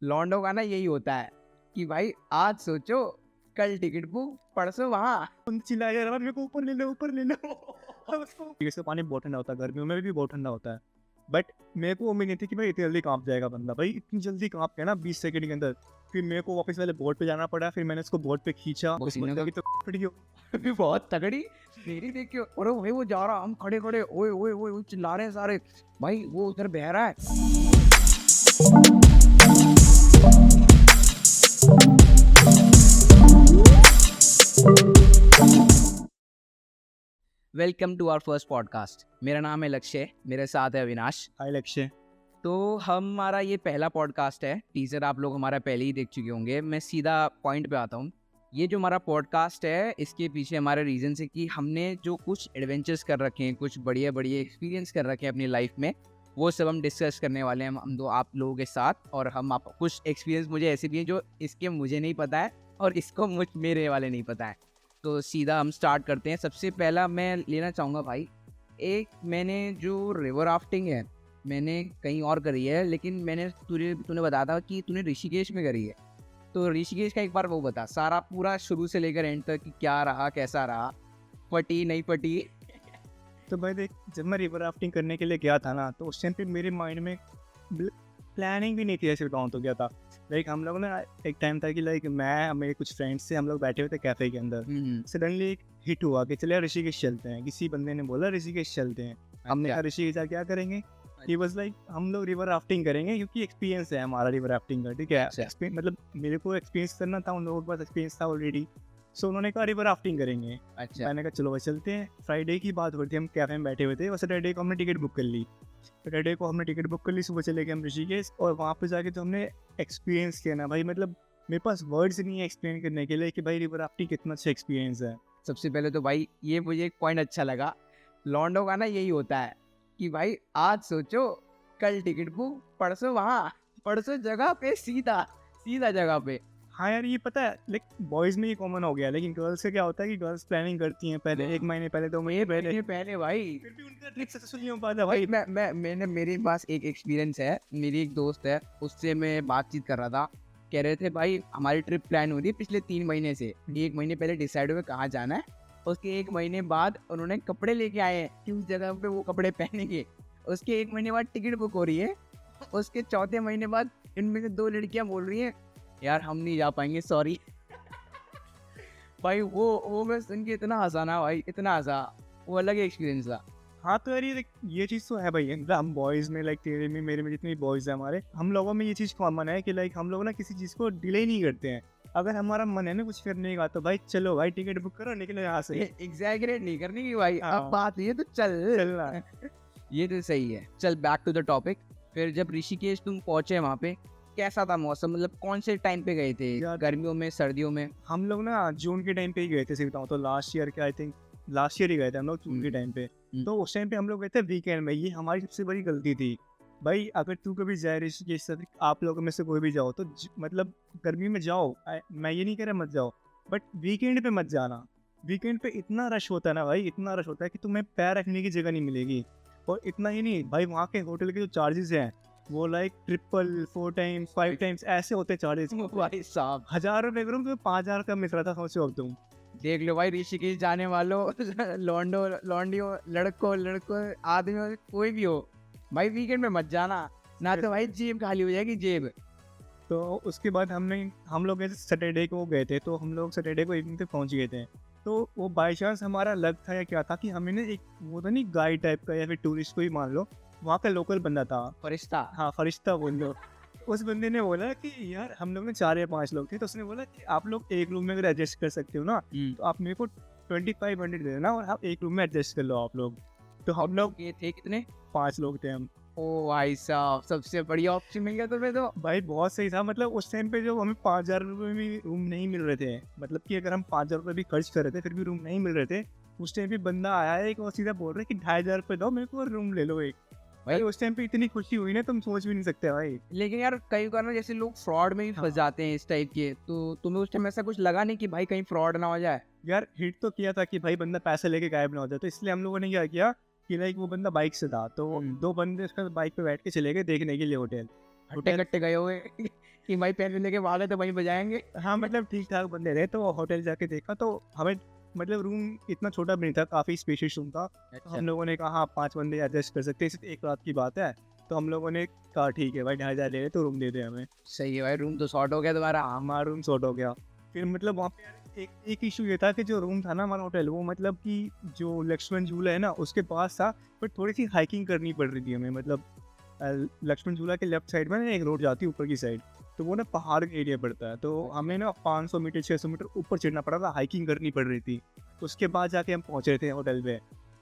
लॉन्डो का ना यही होता है कि भाई आज सोचो, कल टिकट बुक, परसों वहाँ। चिल्लाया जा रहा है, मेरे को ऊपर ले लो ऊपर ले लो। अब उसको इसका पानी बहुत ठंडा होता है, गर्मियों में भी बहुत ठंडा होता है। बट मेरे को उम्मीद नहीं थी कि भाई इतनी जल्दी कांप जाएगा बंदा, भाई इतनी जल्दी कांप गया ना 20 सेकंड के अंदर। फिर मेरे को वापस वाले बोट पे जाना पड़ा, फिर मैंने उसको बोट पे खींचा, उस पसीने बंदे की तो फट गई। भी बहुत तगड़ी मेरी देख के, अरे भाई वो जा रहा, हम खड़े खड़े ओए ओए ओए ओए चिल्ला रहे हैं सारे, भाई वो उधर बह रहा है। Welcome to our first podcast. मेरा नाम है लक्ष्य, मेरे साथ है अविनाश। हाय लक्ष्य। तो हमारा ये पहला पॉडकास्ट है। टीजर आप लोग हमारा पहले ही देख चुके होंगे। मैं सीधा पॉइंट पे आता हूँ। ये जो हमारा पॉडकास्ट है, इसके पीछे हमारे रीजन है कि हमने जो कुछ एडवेंचर्स कर रखे हैं, कुछ बढ़िया बढ़िया एक्सपीरियंस कर रखे हैं अपनी लाइफ में, वो सब हम डिस्कस करने वाले हैं हम दो आप लोगों के साथ। और हम आप कुछ एक्सपीरियंस मुझे ऐसे भी हैं जो इसके मुझे नहीं पता है और इसको मेरे वाले नहीं पता है। तो सीधा हम स्टार्ट करते हैं। सबसे पहला मैं लेना चाहूँगा भाई, एक मैंने जो रिवर राफ्टिंग है मैंने कहीं और करी है, लेकिन तूने बताया था कि तूने ऋषिकेश में करी है। तो ऋषिकेश का एक बार वो बता, सारा पूरा शुरू से लेकर एंड तक कि क्या रहा, कैसा रहा, फटी नहीं फटी। तो भाई देख, जब मैं रिवर राफ्टिंग करने के लिए गया था ना, तो उस टाइम पे मेरे माइंड में प्लानिंग भी नहीं थी, ऐसे बताऊँ तो क्या था। लाइक हम लोग ना एक टाइम था कि लाइक मैं मेरे कुछ फ्रेंड्स से हम लोग बैठे हुए थे कैफे के अंदर। सडनली एक हिट हुआ कि चले ऋषिकेश चलते हैं, किसी बंदे ने बोला ऋषिकेश चलते हैं। हमने कहा ऋषिकेश क्या करेंगे। ही वाज लाइक हम लोग रिवर राफ्टिंग करेंगे क्योंकि एक्सपीरियंस है हमारा रिवर राफ्टिंग का, ठीक है। मतलब मेरे को एक्सपीरियंस करना था, उन लोगों के पास एक्सपीरियंस था ऑलरेडी। सो उन्होंने कहा रिवर राफ्टिंग करेंगे। अच्छा, मैंने कहा चलो भाई चलते हैं। फ्राइडे की बात हो रही थी, हम कैफे में बैठे हुए थे और सैटरडे को हमने टिकट बुक कर ली। सैटरडे को हमने टिकट बुक कर ली, सुबह चले गए हम ऋषिकेश। और वहाँ पे जाके तो हमने एक्सपीरियंस किया ना भाई, मतलब मेरे पास वर्ड्स नहीं है एक्सप्लेन करने के लिए कि भाई रिवर राफ्टिंग कितना अच्छा एक्सपीरियंस है। सबसे पहले तो भाई ये मुझे एक पॉइंट अच्छा लगा। लॉन्डो का ना यही होता है कि भाई आज सोचो, कल टिकट बुक, परसों वहाँ, परसों जगह पे, सीधा सीधा जगह पे। हाँ यार, ये पता है, लेकिन बॉयज़ में ये कॉमन हो गया, लेकिन गर्ल्स से क्या होता है कि गर्ल्स प्लानिंग करती हैं पहले 1 महीने पहले, 2 महीने पहले। पहले भाई, फिर भी उनका ट्रिप सक्सेसफुल नहीं हो पाता भाई भाई। मैंने मेरे पास एक एक्सपीरियंस है। मेरी एक दोस्त है, उससे मैं बातचीत कर रहा था। कह रहे थे भाई हमारी ट्रिप प्लान हो रही है पिछले 3 महीने से। 1 महीने पहले डिसाइड हुए कहाँ जाना है, उसके 1 महीने बाद उन्होंने कपड़े लेके आए हैं कि उस जगह पे वो कपड़े पहनेंगे। उसके 1 महीने बाद टिकट बुक हो रही है। उसके चौथे महीने बाद इनमें से 2 लड़कियां बोल रही हैं यार हम नहीं जा पाएंगे, सॉरी। भाई वो मैं सुन के इतना हंसा ना भाई, इतना हंसा। वो अलग एक्सपीरियंस था। हाँ तो यार ये चीज़ तो है भाई, मतलब हम बॉयज़ में, लाइक तेरे में, मेरे में, जितने भी बॉयज़ हैं हमारे, हम लोगों में ये चीज़ कॉमन है कि लाइक हम लोग ना किसी चीज़ को डिले नहीं करते हैं। अगर हमारा मन है ना कुछ करने का, तो भाई चलो भाई टिकट बुक करो, निकलो यहाँ से। एग्जैगरेट नहीं करनी की भाई, हाँ। अब बात ये तो चलना। ये तो सही है। चल बैक टू द टॉपिक। फिर जब ऋषिकेश तुम पहुंचे वहाँ पे, कैसा था मौसम? मतलब कौन से टाइम पे गए थे, यार गर्मियों में, सर्दियों में? हम लोग ना जून के टाइम पे ही गए थे, सही बताऊँ तो लास्ट ईयर के, आई थिंक लास्ट ईयर ही गए थे हम लोग जून के टाइम पे। तो उस टाइम पे हम लोग गए थे वीकेंड में। ये हमारी सबसे बड़ी गलती थी भाई। अगर तू कभी जाए ऋषिकेश, आप लोगों में से कोई भी जाओ, तो मतलब गर्मी में जाओ, मैं ये नहीं कह रहा मत जाओ, बट वीकेंड पे मत जाना। वीकेंड पे इतना रश होता है ना भाई, इतना रश होता है कि तुम्हें पैर रखने की जगह नहीं मिलेगी। और इतना ही नहीं भाई, वहाँ के होटल के जो चार्जेस हैं वो लाइक ट्रिपल, 4 टाइम्स, 5 टाइम्स ऐसे होते चार्जेस। भाई साहब 1000 रुपये करूँ तो 5000 का मिल रहा था, सोचो अब तुम। देख लो भाई, ऋषिकेश जाने वालों, लॉन्डो लॉन्डियों, लड़कों आदमियों, कोई भी हो भाई, वीकेंड में मत जाना, ना तो भाई जेब खाली हो जाएगी, जेब। तो उसके बाद हम लोग ऐसे सैटरडे को गए थे, तो हम लोग सैटरडे को इवनिंग तक पहुंच गए थे। तो वो बाई चांस हमारा लक था या क्या था कि हमें ना एक वो था नहीं, गाइड टाइप का या फिर टूरिस्ट को ही मान लो, वहाँ का लोकल बंदा था। फरिश्ता। हाँ, फरिश्ता बोल लो। उस बंदे ने बोला कि यार हम लोग ना 4 या 5 लोग थे, तो उसने बोला कि आप लोग एक रूम में अगर एडजस्ट कर सकते हो ना, तो आप मेरे को 2500 दे देना और आप एक रूम में एडजस्ट कर लो आप लोग। तो हम लोग ये थे कितने? 5 लोग थे हम। ओ भाई साहब, सबसे बढ़िया ऑप्शन मिल गया तुम्हें तो। भाई बहुत सही था, मतलब उस टाइम पे जो हमें 5000 रुपये में भी रूम नहीं मिल रहे थे, मतलब कि अगर हम 5000 रुपये भी खर्च कर रहे थे फिर भी रूम नहीं मिल रहे थे। उस टाइम पे बंदा आया है एक और सीधा बोल रहा है कि 2500 रुपये दो मेरे को और रूम ले लो एक। भाई उस टाइम पे इतनी खुशी हुई ना, तुम सोच भी नहीं सकते भाई। लेकिन यार कई बार ना जैसे लोग फ्रॉड में भी फंस जाते हैं इस टाइप के, तो तुम्हें उस टाइम ऐसा कुछ लगा नहीं कि भाई कहीं फ्रॉड ना हो जाए? यार हिट तो किया था कि भाई बंदा पैसे लेके गायब ना हो जाए, तो इसलिए हम लोगों ने क्या किया कि लाइक वो बंदा बाइक से था, तो 2 बंदे उसका बाइक पे बैठ के चले गए देखने के लिए होटल। हट्टे कट्टे गए हुए कि भाई पैसे लेके भागे तो वहीं बजाएंगे। हाँ मतलब ठीक ठाक बंदे रहे, तो होटल जाके देखा तो हमें मतलब रूम इतना छोटा भी नहीं था, काफ़ी स्पेशियस रूम था। तो हम लोगों ने कहा हाँ 5 बंदे एडजस्ट कर सकते हैं, सिर्फ एक रात की बात है। तो हम लोगों ने कहा ठीक है भाई 2,500 ले रहे तो रूम दे दे हमें। सही है भाई, रूम तो शॉर्ट हो गया तुम्हारा। हमारा रूम सॉर्ट हो गया। फिर मतलब वहाँ पे यार एक इशू ये था कि जो रूम था ना हमारा होटल, वो मतलब कि जो लक्ष्मण झूला है ना उसके पास था, बट थोड़ी सी हाइकिंग करनी पड़ रही थी हमें। मतलब लक्ष्मण झूला के लेफ्ट साइड में ना एक रोड जाती है ऊपर की साइड, तो वो ना पहाड़ का एरिया पड़ता है, तो हमें ना 500 मीटर 600 मीटर ऊपर चढ़ना पड़ा था, हाइकिंग करनी पड़ रही थी। उसके बाद जाके हम पहुँच रहे थे होटल पे।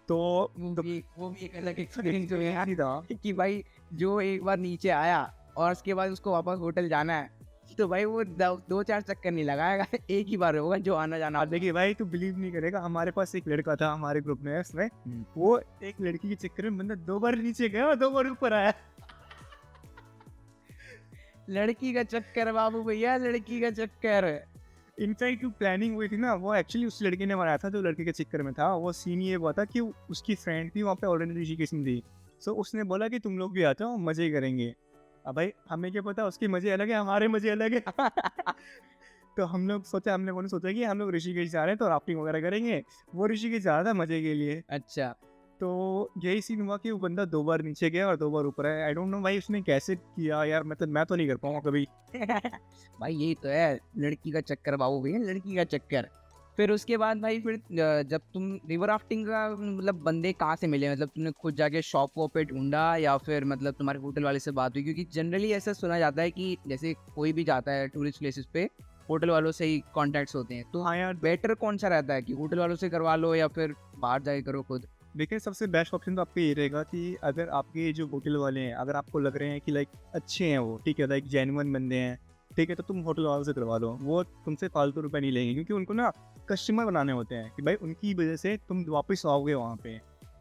तो वो भी एक अलग एक्सपीरियंस हो गया नहीं था कि भाई जो एक बार नीचे आया और उसके बाद उसको वापस होटल जाना है, तो भाई वो 2-4 चक्कर नहीं लगाएगा, एक ही बार होगा जो आना जाना। आप देखिए भाई तू बिलीव नहीं करेगा, हमारे पास एक लड़का था हमारे ग्रुप में, उसमें वो एक लड़की के चक्कर में बंदा 2 बार नीचे गया और 2 बार ऊपर आया। लड़की का चक्कर बाबू भैया, लड़की का चक्कर। इनफैक्ट जो प्लानिंग हुई थी ना वो एक्चुअली उस लड़के ने बनाया था जो लड़के के चक्कर में था। वो सीन ये हुआ था कि उसकी फ्रेंड थी वहाँ पे ऑलरेडी ऋषिकेश में थी, सो उसने बोला कि तुम लोग भी आते हो मज़े करेंगे। अब भाई हमें क्या पता उसके मज़े अलग है हमारे मज़े अलग है। तो हम लोग सोचा, हम लोगों ने सोचा कि हम लोग ऋषिकेश जा रहे हैं तो राफ्टिंग वगैरह करेंगे, वो ऋषिकेश जा रहा था मज़े के लिए। अच्छा। तो यही सीन हुआ कि वो बंदा 2 बार नीचे गया और 2 बार ऊपर आया। आई डोंट नो भाई उसने कैसे किया यार, मतलब मैं तो नहीं कर पाऊंगा कभी। भाई यही तो है लड़की का चक्कर बाबू भैया, लड़की का चक्कर। फिर उसके बाद भाई फिर जब तुम रिवर राफ्टिंग का मतलब बंदे कहाँ से मिले, मतलब तुमने खुद जाके शॉप वॉप पे ढूंढा या फिर मतलब तुम्हारे होटल वाले से बात हुई? क्योंकि जनरली ऐसा सुना जाता है कि जैसे कोई भी जाता है टूरिस्ट प्लेसेस पे होटल वालों से ही कॉन्टैक्ट्स होते हैं, तो हाँ यार बेटर कौन सा रहता है कि होटल वालों से करवा लो या फिर बाहर जाके करो खुद? देखिए सबसे बेस्ट ऑप्शन तो आपको ये रहेगा कि अगर आपके जो होटल वाले हैं अगर आपको लग रहे हैं कि लाइक अच्छे हैं वो, ठीक है, लाइक जेन्युइन बंदे हैं, ठीक है, तो तुम होटल वालों से करवा लो। वो तुमसे फालतू रुपए नहीं लेंगे क्योंकि उनको ना कस्टमर बनाने होते हैं कि भाई उनकी वजह से तुम वापस आओगे वहाँ पे।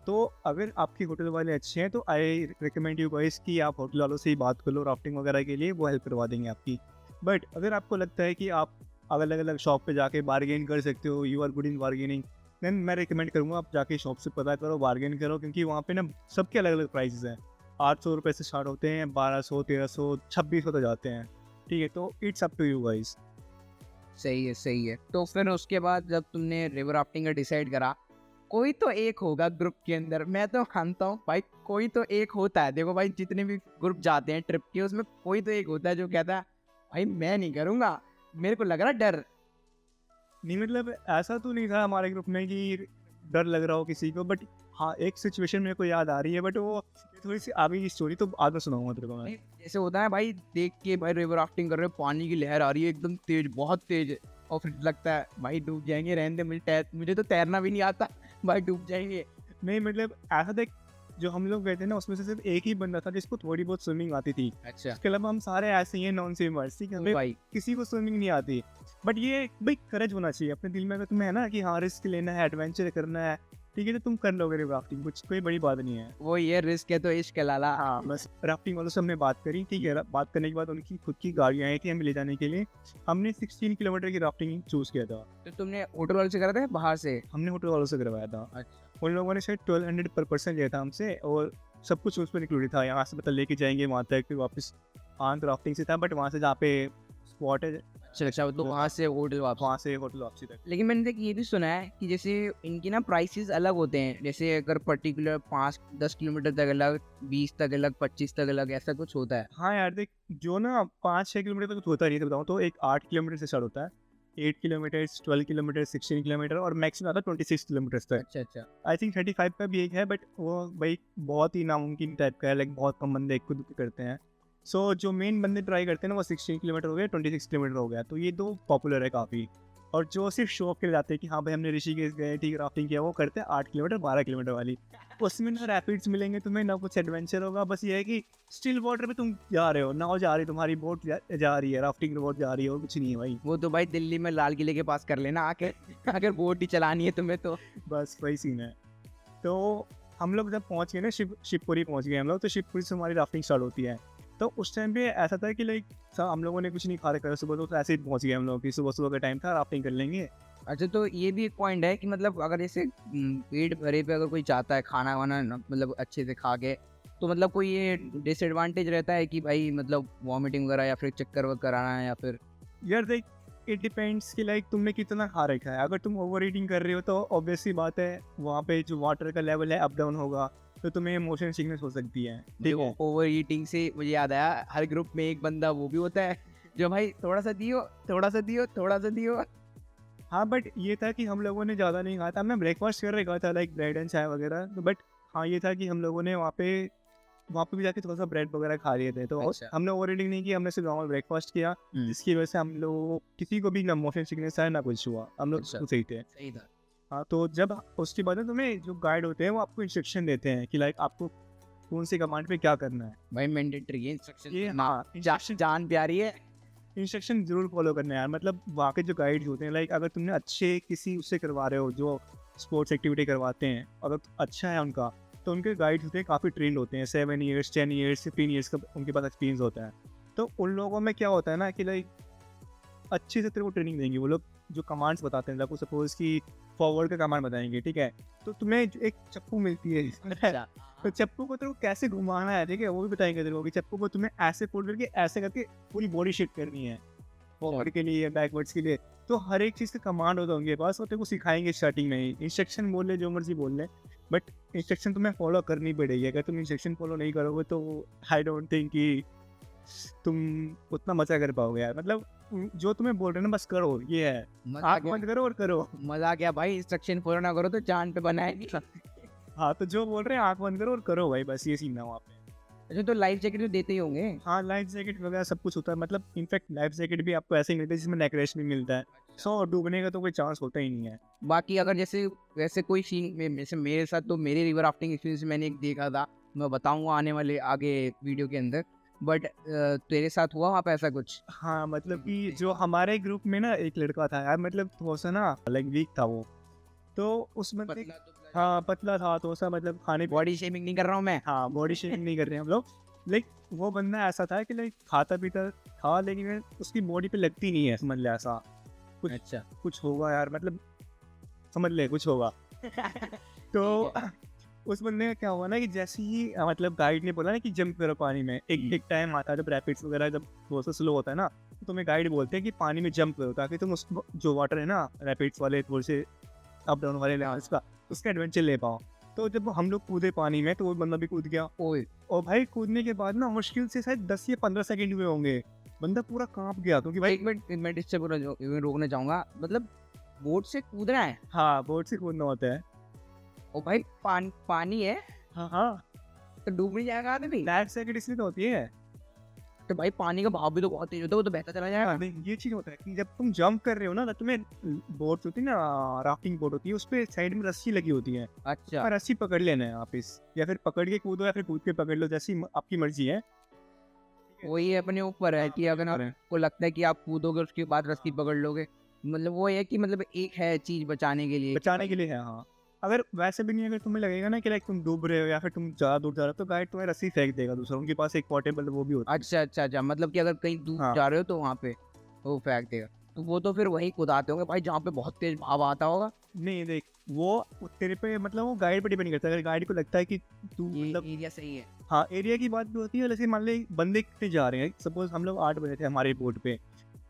तो अगर आपके होटल वाले अच्छे हैं तो आई रिकमेंड यू गाइस कि आप होटल वालों से ही बात कर लो राफ्टिंग वगैरह के लिए, वो हेल्प करवा देंगे आपकी। बट अगर आपको लगता है कि आप अलग अलग शॉप पे जाके बार्गेन कर सकते हो, you are good in bargaining, then मैं रिकमेंड करूँगा आप जाके शॉप से पता करो, बार्गेन करो, क्योंकि वहाँ पे ना सबके अलग अलग प्राइसेस हैं। 800 रुपये से स्टार्ट होते हैं, 1200 1300 2600 तक जाते हैं, ठीक है। तो it's up to you guys. सही है, सही है। तो फिर उसके बाद जब तुमने रिवर राफ्टिंग का डिसाइड करा, कोई तो एक होगा ग्रुप के अंदर, मैं तो मानता हूँ भाई कोई तो एक होता है। देखो भाई जितने भी ग्रुप जाते हैं ट्रिप के, उसमें कोई तो एक होता है जो कहता है भाई मैं नहीं करूँगा, मेरे को लग रहा डर। नहीं मतलब ऐसा तो नहीं था हमारे ग्रुप में कि डर लग रहा हो किसी को, बट हाँ एक सिचुएशन मेरे को याद आ रही है, बट वो थोड़ी सी आगे की स्टोरी तो बाद में सुनाऊंगा तेरे को मैं। नहीं, जैसे होता है भाई देख के भाई रिवर राफ्टिंग कर रहे हो, पानी की लहर आ रही है एकदम तेज, बहुत तेज, और फिर लगता है भाई डूब जाएंगे, रहने दे, मुझे तो तैरना भी नहीं आता भाई, डूब जाएंगे। नहीं मतलब ऐसा था जो हम लोग गए थे ना उसमें से सिर्फ एक ही बंदा था जिसको थोड़ी बहुत स्विमिंग आती थी। अच्छा। उसके अलावा हम सारे ऐसे ही हैं नॉन स्विमर्स, ठीक है, हमें भाई किसी को स्विमिंग नहीं आती। बट ये भाई करेज होना चाहिए अपने दिल में, अगर तुम्हें है ना कि हाँ रिस्क लेना है, एडवेंचर करना है, ठीक है, तो तुम कर लोगे राफ्टिंग, कुछ कोई बड़ी बात नहीं है। वो ये रिस्क है तो इश्क है लाला। हाँ बस राफ्टिंग वालों से हमने बात करी, ठीक है, बात करने के बाद उनकी खुद की गाड़ियाँ आई थी हमें ले जाने के लिए। हमने 16 किलोमीटर की राफ्टिंग चूज़ किया था। तो तुमने होटल वाले से करा था बाहर से? हमने होटल वालों से करवाया था। अच्छा। उन लोगों ने शायद 1200 पर पर्सन लिया था हमसे, और सब कुछ उसमें इंक्लूडेड था। यहाँ से मतलब लेके जाएंगे वहाँ तक, फिर वापस आंत राफ्टिंग से था, बट वहाँ से जहाँ पे स्पॉट है अच्छा, तो वहाँ से होटल वापस। वहाँ से होटल वापसी तक। लेकिन मैंने देख ये भी सुना है कि जैसे इनकी ना प्राइसेस अलग होते हैं, जैसे अगर पर्टिकुलर 5-10 किलोमीटर तक अलग, 20 तक अलग, 25 तक अलग, ऐसा कुछ होता है? हाँ यार देख, जो ना 5-6 किलोमीटर तक होता नहीं है बताऊँ तो, एक 8 किलोमीटर से स्टार्ट होता है, 8 किलोमीटर, 12 किलोमीटर, 16 किलोमीटर, और मैक्सिमम आता है 26 किलोमीटर तक। अच्छा अच्छा। आई थिंक 35 का भी एक है, बट वो भाई बहुत ही नामुमकिन टाइप का है, लाइक बहुत कम बंदे खुद करते हैं। सो जो मेन बंदे ट्राई करते हैं ना वो 16 किलोमीटर हो गया, 26 किलोमीटर हो गया, तो ये दो पॉपुलर है काफ़ी। और जो सिर्फ शो ऑफ के लिए जाते हैं कि हाँ भाई हमने ऋषिकेश गए, ठीक राफ्टिंग किया, वो करते हैं 8 किलोमीटर 12 किलोमीटर वाली। उसमें ना रैपिड्स मिलेंगे तुम्हें, ना कुछ एडवेंचर होगा, बस ये है कि स्टिल वाटर पे तुम जा रहे हो, नाव जा रही है तुम्हारी, बोट जा रही है, राफ्टिंग बोट जा रही है, और कुछ नहीं है भाई। वो तो भाई दिल्ली में लाल किले के पास कर लेना आके, अगर बोट ही चलानी है तुम्हें तो। बस वही सीन है। तो हम लोग जब पहुँच गए ना शिवपुरी पहुँच गए हम लोग, तो शिवपुरी से हमारी राफ्टिंग स्टार्ट होती है। तो उस टाइम पे ऐसा था कि लाइक हम लोगों ने कुछ नहीं खा रखा सुबह, तो ऐसे ही पहुँच गए हम लोग कि सुबह सुबह का टाइम था, राफ्टिंग कर लेंगे। अच्छा, तो ये भी एक पॉइंट है कि मतलब अगर जैसे पेट भरे पे अगर कोई चाहता है खाना वाना मतलब अच्छे से खा के, तो मतलब कोई ये डिसएडवांटेज रहता है कि भाई मतलब वॉमिटिंग वगैरह या फिर चक्कर वगैरह आना है या फिर? यार देख, इट डिपेंड्स कि लाइक तुमने कितना खा रखा है। अगर तुम ओवर ईटिंग कर रहे हो तो ऑब्वियसली बात है वहाँ पे जो वाटर का लेवल है अप डाउन होगा, तो तुम्हें मोशन सिकनेस हो सकती है। ठीक है, ओवर ईटिंग से मुझे याद आया, हर ग्रुप में एक बंदा वो भी होता है जो भाई थोड़ा सा दियो, थोड़ा सा दियो, थोड़ा सा दियो। हाँ बट ये था कि हम लोगों ने ज़्यादा नहीं खाया था। मैं ब्रेकफास्ट कर रखा था लाइक ब्रेड एंड चाय वगैरह, तो बट हाँ ये था कि हम लोगों ने वहाँ पे भी जाके थोड़ा सा ब्रेड वगैरह खा लिए थे। तो अच्छा। हमने ओवर ईटिंग नहीं की, हमने सिर्फ नॉर्मल ब्रेकफास्ट किया, जिसकी वजह से हम लोग किसी को भी ना मोशन सिकनेस आया ना कुछ हुआ, हम लोग अच्छा। बिल्कुल सही थे। सही था। हाँ, तो जब उसके बाद ना तुम्हें जो गाइड होते हैं वो आपको इंस्ट्रक्शन देते हैं कि लाइक आपको कौन सी कमांड पे क्या करना है। भाई मैंडेटरी है इंस्ट्रक्शन, ये हाँ, जान प्यारी है। इंस्ट्रक्शन जरूर फॉलो करना है यार। मतलब वहाँ के जो गाइड्स होते हैं, लाइक अगर तुमने अच्छे किसी उससे करवा रहे हो जो स्पोर्ट्स एक्टिविटी करवाते हैं, अगर अच्छा है उनका, तो उनके गाइड्स होते हैं काफ़ी ट्रेंड होते हैं, 7 ईयर्स 10 ईयर्स 15 ईयर्स का उनके पास एक्सपीरियंस होता है। तो उन लोगों में क्या होता है ना कि लाइक अच्छे से तेरे को ट्रेनिंग देंगे वो लोग। जो कमांड्स बताते हैं, आपको सपोज कि फॉरवर्ड का कमांड बताएंगे, ठीक है, तो तुम्हें एक चप्पू मिलती है अच्छा। तो चप्पू को तेरे को कैसे घुमाना है, ठीक है, वो भी बताएंगे तेरे को कि चप्पू को तुम्हें ऐसे फोल्ड करके ऐसे करके पूरी बॉडी शिफ्ट करनी है, फॉरवर्ड के लिए बैकवर्ड्स के लिए। तो हर एक चीज़ का कमांड होता है उनके पास, और तेरे को सिखाएंगे स्टार्टिंग में ही। इंस्ट्रक्शन बोल ले जो मर्जी बोल ले, बट इंस्ट्रक्शन तुम्हें फॉलो करनी पड़ेगी। अगर तुम इंस्ट्रक्शन फॉलो नहीं करोगे तो आई डोंट थिंक कि तुम उतना मजा कर पाओगे यार। मतलब जो तुम्हें बोल रहे हैं ना बस करो, ये है, आँख बंद करो और करो। मजा क्या भाई, इंस्ट्रक्शन फॉलो ना करो तो जान पे बनाएगी। हाँ, तो जो बोल रहे हैं आँख बंद करो और करो भाई, बस ये सीन है वहाँ पे। अच्छा, तो लाइफ जैकेट तो देते ही होंगे? हाँ, लाइफ जैकेट वगैरह सब कुछ होता है। मतलब इनफैक्ट लाइफ जैकेट भी आपको ऐसे ही मिलता है जिसमें नेक रेस्ट भी मिलता है। सो डूबने का तो कोई चांस होता ही नहीं है। बाकी अगर जैसे वैसे कोई सीन में, जैसे मेरे साथ तो मेरे रिवर राफ्टिंग एक्सपीरियंस मैंने एक देखा था, मैं बताऊंगा आने वाले आगे वीडियो के अंदर, बट तेरे साथ हुआ वहाँ पे ऐसा कुछ? हाँ, मतलब कि जो हमारे ग्रुप में ना एक लड़का था यार, मतलब थोड़ा सा ना लाइक वीक था वो, तो उस बंदे, हाँ पतला था तो सा, मतलब खाने बॉडी शेमिंग नहीं कर रहा हूँ मैं। हाँ, बॉडी शेमिंग नहीं कर रहे हैं हम लोग। लाइक वो बंदा ऐसा था कि लाइक खाता पीता था, लेकिन उसकी बॉडी पे लगती नहीं है, समझ ले ऐसा कुछ। अच्छा। कुछ होगा यार, मतलब समझ ले कुछ होगा। तो उस बंदे का क्या हुआ ना कि जैसे ही मतलब गाइड ने बोला ना कि जंप करो पानी में, एक टाइम आता है जब रैपिड्स वगैरह जब थोड़ा सा स्लो होता है ना, तो तुम्हें गाइड बोलते हैं कि पानी में जंप करो, ताकि तुम उस जो वाटर है ना रैपिड्स वाले थोड़े से अप डाउन वाले लेवल्स का, उसका एडवेंचर ले पाओ। तो जब हम लोग कूदे पानी में तो वो बंदा भी कूद गया। ओए, और भाई कूदने के बाद ना मुश्किल से शायद 10 या 15 सेकंड हुए होंगे, बंदा पूरा कांप गया क्योंकि भाई। एक मिनट मैं डिस्टर्ब रोकना चाहूंगा, मतलब बोट से कूदना है? हाँ, बोट से कूदना होता है। ओ भाई, पानी है हाँ हाँ, तो डूब नहीं जाएगा आदमी? लाइफ जैकेट इसलिए तो होती है। तो भाई पानी का बहाव भी तो बहुत तेज होता है, वो तो बहता चला जाएगा। नहीं, ये चीज होता है कि जब तुम जंप कर रहे हो ना, तो तुम्हें बोट होती है ना, राफ्टिंग बोट होती है, उस पे साइड में रस्सी लगी होती है। अच्छा। और रस्सी पकड़ लेना है आप इस, या फिर पकड़ के कूदो या फिर कूद के पकड़ लो, जैसी आपकी मर्जी है। वही अपने ऊपर है कि अगर आपको लगता है कि आप कूदोगे उसके बाद रस्सी पकड़ लोगे, मतलब वो है कि मतलब एक है चीज बचाने के लिए। बचाने के लिए है, हाँ। अगर वैसे भी नहीं, अगर तुम्हें लगेगा ना कि लाइक तुम डूब रहे हो या फिर तुम ज़्यादा दूर जा रहे हो, तो गाइड तुम्हें रस्सी फेंक देगा दूसरा, उनके पास एक पोर्टेबल वो भी होता है। अच्छा अच्छा अच्छा, मतलब कि अगर कहीं दूर हाँ। जा रहे हो तो वहाँ पे वो फेंक देगा, तो वो तो फिर वही कुदाते होंगे भाई जहाँ पे बहुत तेज भाव आता होगा। नहीं देख, वो तेरे पे मतलब वो गाइड पे डिपेंड करता है। अगर गाइड को लगता है कि तू ये मतलब, एरिया सही है। हाँ, एरिया की बात भी होती है। जैसे मान ले बंदे कितने जा रहे हैं, सपोज हम लोग 8 बंदे थे हमारे बोट पे,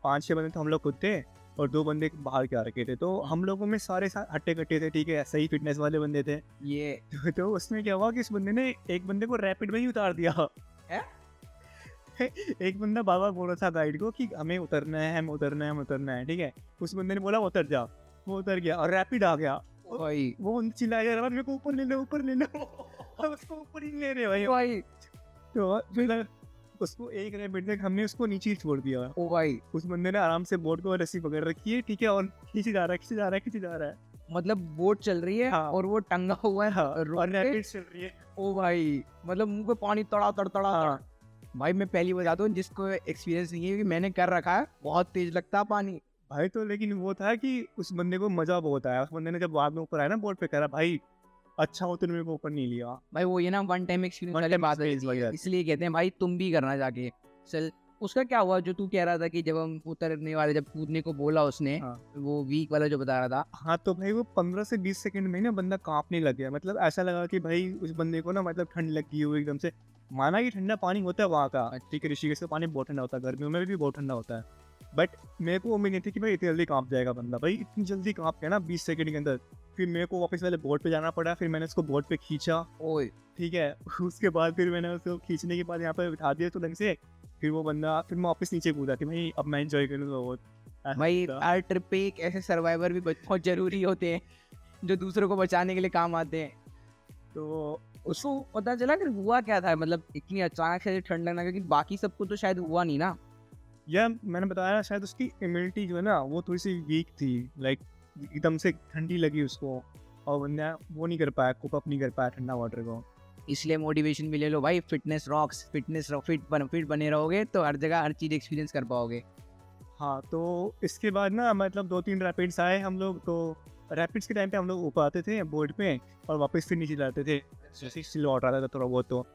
5-6 बंदे तो हम लोग खुद थे और 2 बंदे बाहर के आ रखे थे, तो हम लोगों में सारे हट्टे कट्टे थे, ठीक है, सही फिटनेस वाले बंदे थे। ये तो उसमें क्या हुआ कि इस बंदे ने एक बंदे को रैपिड में ही उतार दिया। है? एक बंदा बाबा बोल रहा था गाइड को कि हमें उतरना है, हमें उतरना है, हमें उतरना है, ठीक है। उस बंदे ने बोला उतर जा, वो उतर गया और रैपिड आ गया। भाई वो चिल्लाया जा रहा, मेरे को ऊपर ले लो, ऊपर ले लो। उसको ऊपर ही ले रहे भाई। भाई तो फिर उसको एक रैपिड तक हमने उसको नीचे ही छोड़ दिया। ओ भाई, उस बंदे ने आराम से बोट को रस्सी पकड़ रखी है, ठीक है, और खींचे जा रहा है, खींचे जा रहा है, खींचे जा रहा है। मतलब बोट चल रही है हाँ। और वो टंगा हुआ है। हाँ, रोड और पे। रैपिड चल रही है। ओ भाई, मतलब मुंह पे पानी तड़ा तड़ तड़ा। हाँ। भाई मैं पहली बताता हूँ, जिसको एक्सपीरियंस नहीं है कि मैंने कर रखा है, बहुत तेज लगता है पानी। भाई तो लेकिन वो था कि उस बंदे को मजा बहुत आया। उस बंदे ने जब बाद में ऊपर आया ना बोट पे, कह रहा भाई अच्छा हो तुमने मेरे को ऊपर नहीं लिया। भाई वो ये ना वन टाइम एक्सपीरियंस वाली बात है, इसलिए कहते हैं भाई तुम भी करना जाके। चल उसका क्या हुआ जो तू कह रहा था कि जब हम उतरने वाले, जब कूदने को बोला उसने, हाँ वो वीक वाला जो बता रहा था। हाँ, तो भाई वो 15 से 20 सेकंड में ना बंदा काँपने लग गया। मतलब ऐसा लगा कि भाई उस बंदे को ना मतलब ठंड लगी हुई एकदम से। माना कि ठंडा पानी होता है वहाँ का, ठीक है, ऋषिकेश का पानी बहुत ठंडा होता है, गर्मियों में भी बहुत ठंडा होता है। बट मेरे को उम्मीद नहीं थी कि भाई इतनी जल्दी काँप जाएगा बंदा। भाई इतनी जल्दी काँप गया ना 20 सेकंड के अंदर। फिर मेरे को वापस वाले बोट पे जाना पड़ा, फिर मैंने उसको बोट पे खींचा, ओए ठीक है। उसके बाद फिर मैंने उसको खींचने के बाद यहाँ पे बिठा दिया तो ढंग से। फिर वो बंदा, फिर मैं वापस नीचे कूदा कि भाई अब मैं एंजॉय करूँगा बहुत। भाई, ऐसा। हर ट्रिप पे एक ऐसे सर्वाइवर भी बहुत जरूरी होते हैं जो दूसरों को बचाने के लिए काम आते हैं। तो उसको पता चला कि हुआ क्या था, मतलब इतनी अचानक से ठंड लगना, क्योंकि बाकी सबको तो शायद हुआ नहीं ना। या मैंने बताया शायद उसकी इम्यूनिटी जो है ना वो थोड़ी सी वीक थी। लाइक एकदम से ठंडी लगी उसको, और बंदा वो नहीं कर पाया, कोप अप नहीं कर पाया ठंडा वाटर को। इसलिए मोटिवेशन भी ले लो भाई, फिटनेस रॉक्स, फिट बने रहोगे तो हर जगह हर चीज़ एक्सपीरियंस कर पाओगे। हाँ, तो इसके बाद ना मतलब 2-3 रैपिड्स आए हम लोग। तो रैपिड्स के टाइम पे हम लोग ऊपर आते थे बोर्ड पे और वापस फिर नीचे जाते थे, जैसे ही स्टिल वाटर आता था थोड़ा बहुत।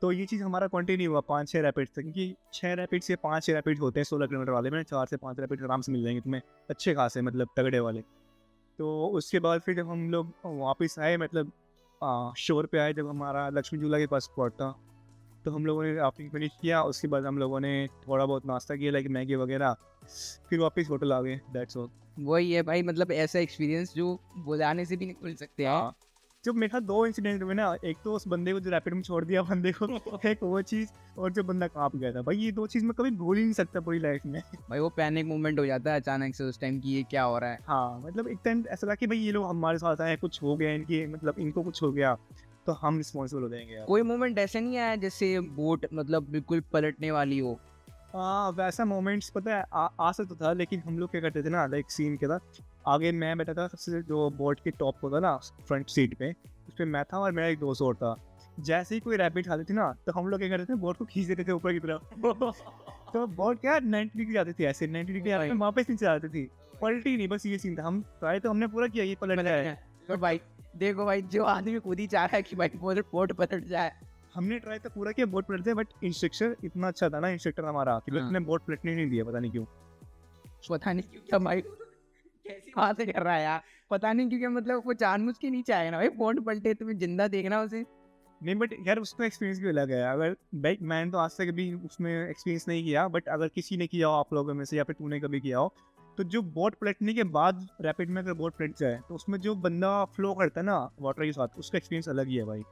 तो ये चीज़ हमारा कंटिन्यू हुआ 5-6 रैपिड्स तक, क्योंकि 6 रैपिड्स से 5-6 रैपिड्स होते हैं 16 किलोमीटर वाले में। 4 से 5 रैपिड्स आराम से मिल जाएंगे तुम्हें, अच्छे खासे मतलब तगड़े वाले। तो उसके बाद फिर जब हम लोग वापस आए, मतलब शोर पे आए, जब हमारा लक्ष्मी झूला के पास स्पॉट था, तो हम लोगों ने राफ्टिंग फिनिश किया। उसके बाद हम लोगों ने थोड़ा बहुत नाश्ता किया, लाइक मैगी वगैरह। फिर वापस होटल आ गए, दैट्स ऑल। वही है भाई, मतलब ऐसा एक्सपीरियंस जो बुलाने से भी नहीं भूल सकते हैं। हाँ, जब मेरे साथ 2 इंसिडेंट हुए ना, एक तो उस बंदे को जो रैपिड में छोड़ दिया बंदे को, एक वो चीज़, और जो बंदा काँप गया था। भाई ये 2 चीज़ मैं कभी भूल ही नहीं सकता पूरी लाइफ में। भाई वो पैनिक मोमेंट हो जाता है अचानक से उस टाइम की, ये क्या हो रहा है। हाँ, मतलब एक टाइम ऐसा था कि भाई ये लोग हमारे साथ आए, कुछ हो गया इनकी, मतलब इनको कुछ हो गया तो हम रिस्पॉन्सिबल हो जाएंगे यार। कोई मोमेंट ऐसे नहीं आया जैसे बोट मतलब बिल्कुल पलटने वाली हो। हाँ, वैसा मोमेंट्स पता है आ सकता था, लेकिन हम लोग क्या करते थे ना, लाइक सीन क्या था, आगे मैं बैठा था सबसे, जो बोट के टॉप होता ना फ्रंट सीट पे, उस पर मैं था और मेरा एक दोस्त और था। जैसे ही कोई रैपिड खाती थी ना, तो हम लोग क्या करते थे, बोट को खींच देते थे ऊपर की तरफ। तो बोट क्या 90 डिग्री आती थी, ऐसे 90 डिग्री आती, वापस नीचे आती थी, पलटी नहीं, बस ये सीन था। हम ट्राई तो हमने पूरा किया, ये पलट जाए। तो भाई देखो भाई, जो आदमी खुद ही चाह रहा है कि भाई बोट पलट जाए। हमने ट्राई तो पूरा किया बोट पलट जाए, बट इंस्ट्रक्टर इतना अच्छा था ना, इंस्ट्रक्टर हमारा, कि हाँ। उसने बोट पलटने नहीं दिया, पता नहीं क्यों। पता नहीं क्यों क्या भाई, कैसी बातें कर रहा है यार। पता नहीं क्यों क्या, मतलब वो जानबूझ के नीचे आएगा ना भाई, बोट पलटे तुम्हें जिंदा देखना उसे। नहीं, बट यार उसका एक्सपीरियंस भी अलग है। अगर भाई मैंने तो आज तक कभी उसमें एक्सपीरियंस नहीं किया, बट अगर किसी ने किया हो आप लोगों में से, या फिर तूने कभी किया हो, तो जो बोट पलटने के बाद रैपिड में अगर बोट पलट जाए, तो उसमें जो बंदा फ्लो करता है ना वाटर के साथ, उसका एक्सपीरियंस अलग ही है भाई।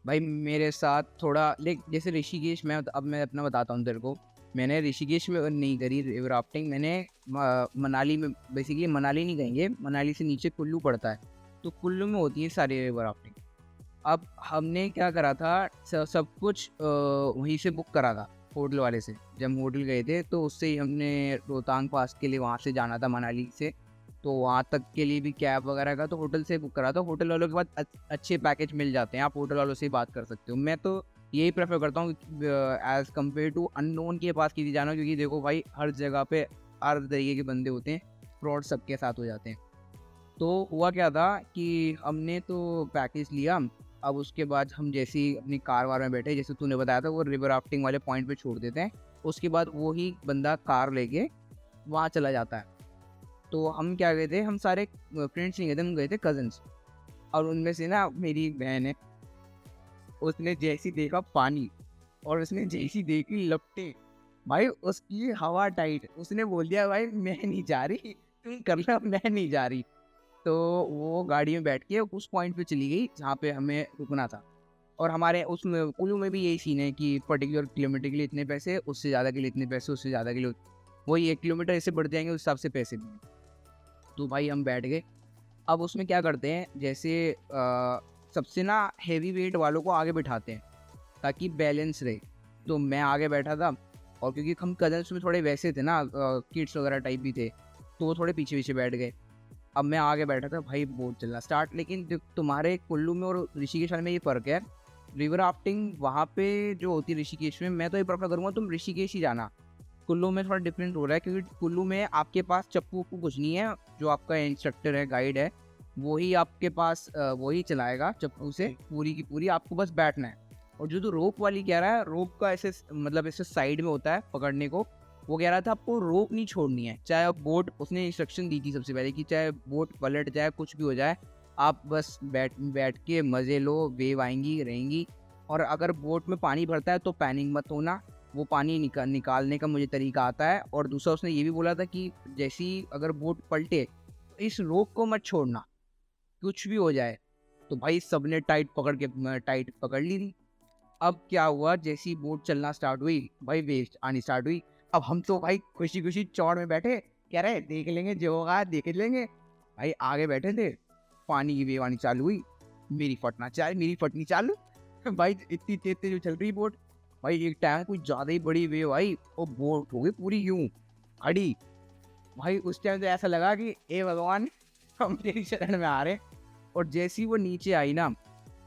भाई मेरे साथ थोड़ा जैसे ऋषिकेश में, अब मैं अपना बताता हूँ तेरे को। मैंने ऋषिकेश में नहीं करी रिवर राफ्टिंग, मैंने मनाली में, बेसिकली मनाली नहीं कहेंगे, मनाली से नीचे कुल्लू पड़ता है, तो कुल्लू में होती है सारी रिवर राफ्टिंग। अब हमने क्या करा था, सब कुछ वहीं से बुक करा था होटल वाले से। जब हम होटल गए थे तो उससे ही हमने रोहतांग पास के लिए वहाँ से जाना था मनाली से, तो वहाँ तक के लिए भी कैब वगैरह का तो होटल से बुक करा था। होटल वालों के पास अच्छे पैकेज मिल जाते हैं, आप होटल वालों से ही बात कर सकते हो। मैं तो यही प्रेफर करता हूँ एज़ कम्पेयर टू अननोन के पास किसी जाना, क्योंकि देखो भाई हर जगह पे हर तरीके के बंदे होते हैं, फ्रॉड सबके साथ हो जाते हैं। तो हुआ क्या था कि हमने तो पैकेज लिया। अब उसके बाद हम जैसे ही अपनी कार वार में बैठे, जैसे तूने बताया था, वो रिवर राफ्टिंग वाले पॉइंट पे छोड़ देते हैं, उसके बाद वो ही बंदा कार लेके वहाँ चला जाता है। तो हम क्या गए थे, हम सारे फ्रेंड्स नहीं गए थे, हम गए थे कज़न्स। और उनमें से ना मेरी एक बहन है, उसने जैसी देखा पानी और उसने जैसी देखी लपटे, भाई उसकी हवा टाइट, उसने बोल दिया भाई मैं नहीं जा रही, तुम कर लो, मैं नहीं जा रही। तो वो गाड़ी में बैठ के उस पॉइंट पे चली गई जहाँ पे हमें रुकना था। और हमारे उसमें कुल्लू में भी यही सीन है कि पर्टिकुलर किलोमीटर के लिए इतने पैसे, उससे ज़्यादा के लिए इतने पैसे, उससे ज़्यादा के लिए वही 1 किलोमीटर ऐसे बढ़ जाएंगे, उस हिसाब से पैसे भी। तो भाई हम बैठ गए। अब उसमें क्या करते हैं, जैसे सबसे ना हेवी वेट वालों को आगे बिठाते हैं ताकि बैलेंस रहे। तो मैं आगे बैठा था, और क्योंकि हम कजन्स में थोड़े वैसे थे ना, किड्स वगैरह टाइप भी थे, तो वो थोड़े पीछे पीछे बैठ गए। अब मैं आगे बैठा था, भाई बोट चलना स्टार्ट। लेकिन तुम्हारे कुल्लू में और ऋषिकेश में ये फ़र्क है, रिवर राफ्टिंग वहाँ पे जो होती है ऋषिकेश में, मैं तो ये प्रेफर करूँगा तुम ऋषिकेश ही जाना। कुल्लू में थोड़ा डिफरेंट हो रहा है, क्योंकि कुल्लू में आपके पास चप्पू वप्पू कुछ नहीं है, जो आपका इंस्ट्रक्टर है, गाइड है, वही आपके पास वही चलाएगा चप्पू से, पूरी की पूरी आपको बस बैठना है। और जो रोप वाली कह रहा है, रोप का ऐसे मतलब ऐसे साइड में होता है पकड़ने को, वो कह रहा था आपको रोप नहीं छोड़नी है, चाहे आप बोट, उसने इंस्ट्रक्शन दी थी सबसे पहले कि चाहे बोट पलट जाए, कुछ भी हो जाए, आप बस बैठ के मज़े लो, वेव आएंगी रहेंगी, और अगर बोट में पानी भरता है तो पैनिक मत होना, वो पानी निकालने का मुझे तरीका आता है। और दूसरा उसने ये भी बोला था कि जैसी अगर बोट पलटे तो इस रोप को मत छोड़ना, कुछ भी हो जाए। तो भाई सबने टाइट पकड़ ली थी। अब क्या हुआ, जैसी बोट चलना स्टार्ट हुई भाई वेव आनी स्टार्ट हुई। अब हम तो भाई खुशी खुशी चौड़ में बैठे, कह रहे देख लेंगे जो होगा देख लेंगे। भाई आगे बैठे थे, पानी की वेव आनी चालू हुई, मेरी फटनी चालू भाई इतनी तेज तेज चल रही बोट। भाई एक टाइम कुछ ज्यादा ही बड़ी वेव आई और बोट हो गई पूरी यूं खड़ी। भाई उस टाइम तो ऐसा लगा कि ए भगवान हम तेरी शरण में आ रहे। और जैसी वो नीचे आई ना,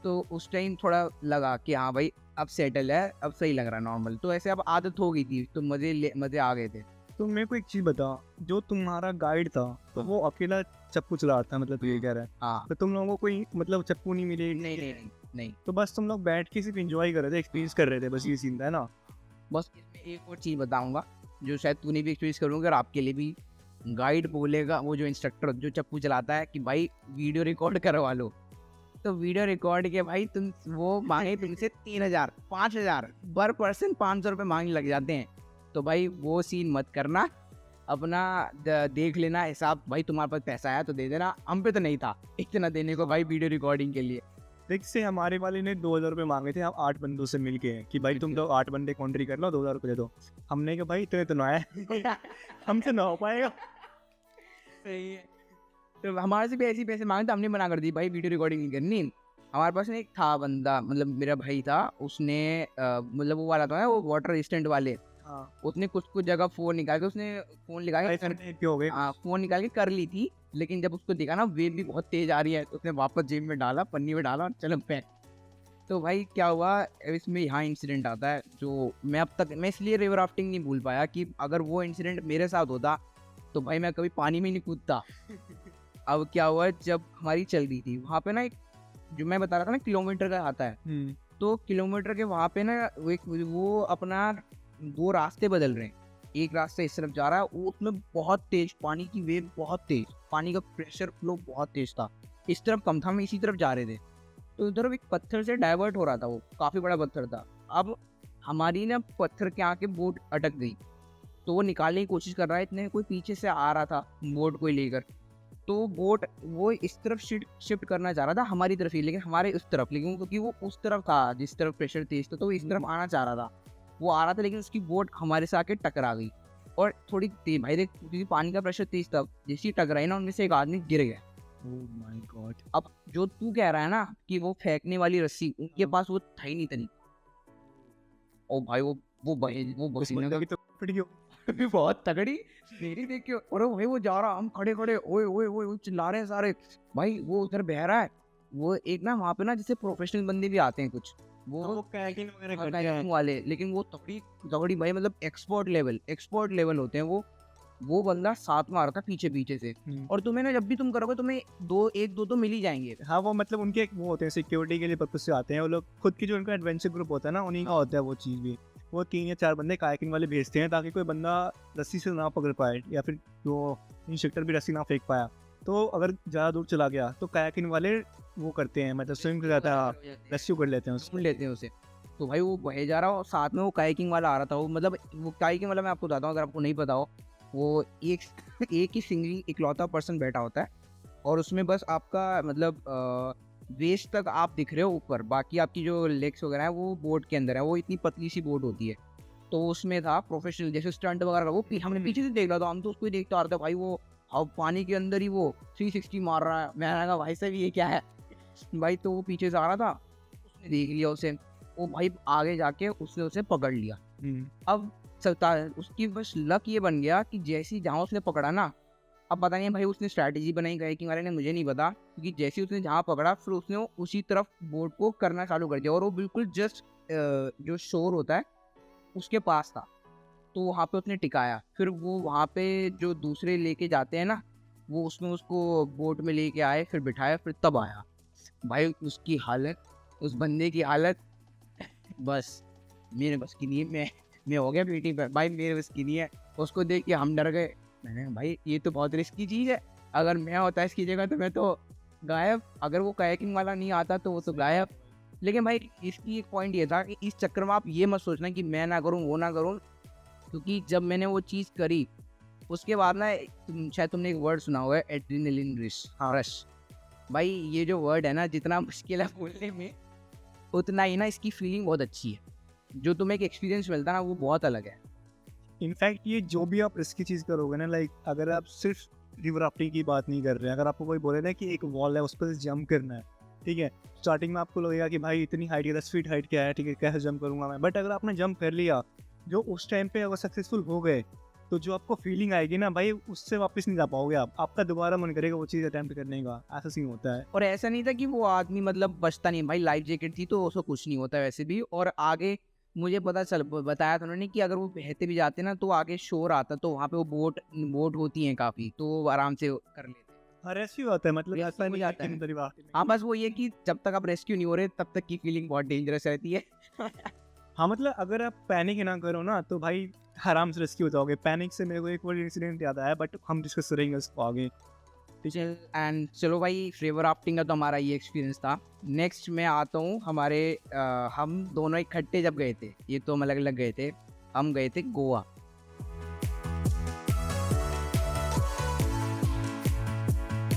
तो उस टाइम थोड़ा लगा कि हाँ भाई अब सेटल है, अब सही लग रहा है नॉर्मल। तो ऐसे अब आदत हो गई थी, तो मजे आ गए थे। तो मेरे को एक चीज़ बता, जो तुम्हारा गाइड था तो वो अकेला चप्पू चला रहा था, मतलब तू ये कह रहा है? हाँ, तो तुम लोगों को कोई मतलब चप्पू नहीं मिले? नहीं। तो बस तुम लोग बैठ के सिर्फ एंजॉय कर रहे थे, एक्सपीरियंस कर रहे थे, बस ये सीन था ना? बस इसमें एक और चीज़ बताऊंगा जो शायद तूने भी एक्सपीरियंस करूँगा और आपके लिए भी। गाइड बोलेगा, वो जो इंस्ट्रक्टर जो चप्पू चलाता है, कि भाई वीडियो रिकॉर्ड करवा लो। तो वीडियो रिकॉर्ड के भाई तुम वो मांगे तुमसे 3,000 5,000 पर पर्सन 500 रुपये मांगने लग जाते हैं। तो भाई वो सीन मत करना, अपना देख लेना हिसाब। भाई तुम्हारे पास पैसा आया तो दे देना, हम पे तो नहीं था इतना देने को भाई वीडियो रिकॉर्डिंग के लिए। देख से हमारे वाले ने 2,000 रुपये मांगे थे, हम 8 बंदों से मिल के कि भाई तुम तो 8 बंदे कॉन्ट्री कर लो, 2,000 रुपये दे दो। हमने कहा भाई इतने तो ना आए हमसे ना हो पाएगा। सही है। तो हमारे से भी ऐसे ही पैसे मांगे, तो हमने मना कर दी भाई वीडियो रिकॉर्डिंग नहीं करनी। हमारे पास ना एक था बंदा, मतलब मेरा भाई था, उसने मतलब वो वाला था ना, वो वाटर रेजिस्टेंट वाले, हाँ उसने कुछ जगह फोन निकाल के क्यों हो गए? फोन निकाल के कर ली थी। लेकिन जब उसको देखा ना वेव भी बहुत तेज आ रही है, तो उसने वापस जेब में डाला, पन्नी में डाला और चलो पैक। तो भाई क्या हुआ, इसमें यहाँ इंसिडेंट आता है जो मैं इसलिए रिवर राफ्टिंग नहीं भूल पाया, कि अगर वो इंसिडेंट मेरे साथ होता तो भाई मैं कभी पानी में नहीं कूदता। अब क्या हुआ, जब हमारी चल रही थी वहाँ पे ना, एक जो मैं बता रहा था ना किलोमीटर का आता है, तो किलोमीटर के वहाँ पे ना वो अपना 2 रास्ते बदल रहे हैं। एक रास्ता इस तरफ जा रहा है, वो उसमें बहुत तेज पानी की वेव, बहुत तेज पानी का प्रेशर फ्लो बहुत तेज था। इस तरफ कम था, हम इसी तरफ जा रहे थे। तो उधर एक पत्थर से डाइवर्ट हो रहा था, वो काफ़ी बड़ा पत्थर था। अब हमारी ना पत्थर के आके बोट अटक गई, तो वो निकालने की कोशिश कर रहा है, इतने कोई पीछे से आ रहा था बोट को लेकर। तो बोट वो इस तरफ शिफ्ट करना चाह रहा था हमारी तरफ ही, लेकिन हमारे उस तरफ, लेकिन क्योंकि वो उस तरफ था जिस तरफ प्रेशर तेज था, तो वो इस तरफ आना चाह रहा था। वो आ रहा था, लेकिन उसकी बोट हमारे से आके टकरा गई। और थोड़ी तेज भाई देख, क्योंकि पानी का प्रेशर तेज था, जैसी टकराई ना, उनमें से एक आदमी गिर गया। Oh my God. अब जो तू कह रहा है ना कि वो फेंकने वाली रस्सी, उनके पास वो था ही नहीं तरीका। और भाई वो पसीने का तो फिट गया। भी बहुत तगड़ी मेरी देख के, अरे भाई वो जा रहा, हम खड़े खड़े ओए ओए ओए ओए चिल्ला रहे हैं सारे। भाई वो उधर बह रहा है, वो एक ना वहाँ पे ना जैसे प्रोफेशनल बंदे भी आते हैं कुछ, वो कायाकिंग वगैरह करते kayaking हैं। वाले, लेकिन वो तगड़ी भाई, मतलब एक्सपर्ट लेवल होते हैं वो। वो बंदा साथ में आ रहा था पीछे से। और तुम्हें ना जब भी तुम करोगे, तुम्हें एक दो तो मिल ही जाएंगे। हाँ वो मतलब उनके एक वो होते हैं, सिक्योरिटी के लिए पर्पज से आते हैं वो लोग। खुद की जो उनका एडवेंचर ग्रुप होता है ना, उन्हीं का होता है वो चीज़ भी। वो 3 या 4 बंदे कायाकिंग वाले भेजते हैं, ताकि कोई बंदा रस्सी से ना पकड़ पाए, या फिर जो इंस्ट्रक्टर भी रस्सी ना फेंक पाया, तो अगर ज़्यादा दूर चला गया तो कायाकिंग वाले वो करते हैं, मतलब स्विम कर जाता है, रस्सी कर लेते हैं उसको। सुन लेते हैं उसे। तो भाई वो बहे जा रहा हो, साथ में वो कायाकिंग वाला आ रहा था। वो मतलब वो कायाकिंग वाला मैं आपको बताता हूँ, अगर आपको नहीं पता हो, वो एक ही सिंगल इकलौता पर्सन बैठा होता है, और उसमें बस आपका मतलब वेस्ट तक आप दिख रहे हो ऊपर, बाकी आपकी जो लेग्स वगैरह है वो बोट के अंदर है। वो इतनी पतली सी बोट होती है। तो उसमें था प्रोफेशनल, जैसे स्टंट वगैरह का, वो हमने पीछे से देख रहा था, हम तो उसको ही देखते आ रहे थे। भाई वो अब पानी के अंदर ही वो 360 मार रहा है। मैंने कहा भाई साहब ये क्या है भाई। तो वो पीछे से आ रहा था, उसने देख लिया उसे, वो भाई आगे जाके उसने उसे पकड़ लिया। अब उसकी बस लक ये बन गया कि जैसी जहाँ उसने पकड़ा ना, अब पता नहीं भाई उसने स्ट्रैटेजी बनाई कायाकिंग वाले ने, मुझे नहीं पता, क्योंकि जैसे उसने जहाँ पकड़ा, फिर उसने उसी तरफ बोट को करना चालू कर दिया, और वो बिल्कुल जस्ट जो शोर होता है उसके पास था। तो वहाँ पे उसने टिकाया। फिर वो वहाँ पे जो दूसरे लेके जाते हैं ना, वो उसमें उसको बोट में लेके आए, फिर बिठाया, फिर तब आया। भाई उसकी हालत, उस बंदे की हालत बस मेरे बस की नहीं है, मैं हो गया पीटी पे, भाई मेरे बस की नहीं है। उसको देख के हम डर गए, मैंने कहा भाई ये तो बहुत रिस्की चीज़ है, अगर मैं होता इसकी जगह तो मैं तो गायब, अगर वो कायाकिंग वाला नहीं आता तो वो तो गायब। लेकिन भाई इसकी एक पॉइंट ये था कि इस चक्कर में आप ये मत सोचना कि मैं ना करूँ वो ना करूँ, क्योंकि जब मैंने वो चीज़ करी उसके बाद ना शायद तुमने एक वर्ड सुना हुआ है, एड्रेनलिन रश। भाई ये जो वर्ड है ना, जितना मुश्किल है बोलने में उतना ही ना इसकी फीलिंग बहुत अच्छी है। जो तुम्हें एक एक्सपीरियंस मिलता है ना वो बहुत अलग है। इनफैक्ट ये जो भी आप रिस्की चीज़ करोगे ना, लाइक अगर आप सिर्फ रिवर राफ्टिंग की बात नहीं कर रहे हैं, अगर आपको कोई बोले ना कि एक वॉल है उस पर जंप करना है, ठीक है, स्टार्टिंग में आपको लगेगा कि भाई इतनी हाइट है, 10 फीट हाइट क्या है, ठीक है, कैसे जंप करूंगा मैं। बट अगर आपने जंप कर लिया, जो उस टाइम पे अगर सक्सेसफुल हो गए, तो जो आपको फीलिंग आएगी ना भाई, उससे वापस नहीं जा पाओगे आप, आपका दोबारा मन करेगा वो चीज़ अटैम्प्ट करने का। ऐसा सीन होता है। और ऐसा नहीं था कि वो आदमी मतलब बचता नहीं, भाई लाइफ जैकेट थी तो उसको कुछ नहीं होता वैसे भी। और आगे मुझे बताया था उन्होंने कि अगर वो बहते भी जाते ना तो आगे शोर आता, तो वहाँ पे वो बोट होती हैं काफ़ी, तो वो आराम से कर लेते। हाँ, रेस्क्यू आता है, मतलब Rescue ऐसा हो नहीं है जाता कि है। रिवर राफ्टिंग में। हाँ बस वो ये कि जब तक आप रेस्क्यू नहीं हो रहे तब तक की फीलिंग बहुत डेंजरस रहती है। हाँ, मतलब अगर आप पैनिक ना करो ना तो भाई आराम से रेस्क्यू हो जाओगे। पैनिक से मेरे को एक और इंसिडेंट याद आया, बट हम डिस्कस करेंगे उसको आगे। चलो भाई, रिवर राफ्टिंग का तो हमारा ये एक्सपीरियंस था। नेक्स्ट मैं आता हूँ हम दोनों इकट्ठे जब गए थे, ये तो हम अलग अलग गए थे, हम गए थे गोवा।